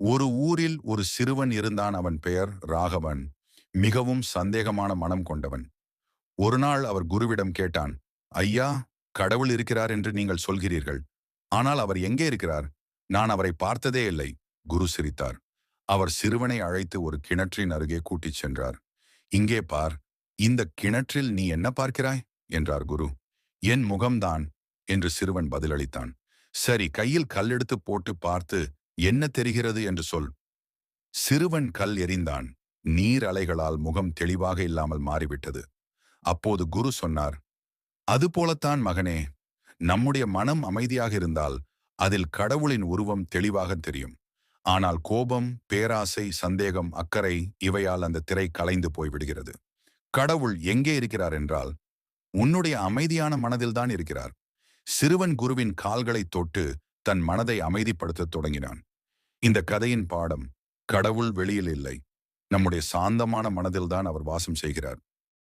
ஒரு ஊரில் ஒரு சிறுவன் இருந்தான். அவன் பெயர் ராகவன். மிகவும் சந்தேகமான மனம் கொண்டவன். ஒரு நாள் அவர் குருவிடம் கேட்டான், ஐயா, கடவுள் இருக்கிறார் என்று நீங்கள் சொல்கிறீர்கள். ஆனால் அவர் எங்கே இருக்கிறார்? நான் அவரை பார்த்ததே இல்லை. குரு சிரித்தார். அவர் சிறுவனை அழைத்து ஒரு கிணற்றின் அருகே கூட்டிச் சென்றார். இங்கே பார், இந்த கிணற்றில் நீ என்ன பார்க்கிறாய் என்றார் குரு. என் முகம்தான் என்று சிறுவன் பதிலளித்தான். சரி, கையில் கல்லெடுத்து போட்டு பார்த்து என்ன தெரிகிறது என்று சொல். சிறுவன் கல் எறிந்தான். நீர் அலைகளால் முகம் தெளிவாக இல்லாமல் மாறிவிட்டது. அப்போது குரு சொன்னார், அதுபோலத்தான் மகனே, நம்முடைய மனம் அமைதியாக இருந்தால் அதில் கடவுளின் உருவம் தெளிவாக தெரியும். ஆனால் கோபம், பேராசை, சந்தேகம், அக்கறை இவையால் அந்த திரை கலைந்து போய்விடுகிறது. கடவுள் எங்கே இருக்கிறார் என்றால் உன்னுடைய அமைதியான மனதில்தான் இருக்கிறார். சிறுவன் குருவின் கால்களை தொட்டு தன் மனதை அமைதிப்படுத்தத் தொடங்கினான். இந்த கதையின் பாடம், கடவுள் வெளியில் இல்லை, நம்முடைய சாந்தமான மனதில்தான் அவர் வாசம் செய்கிறார்.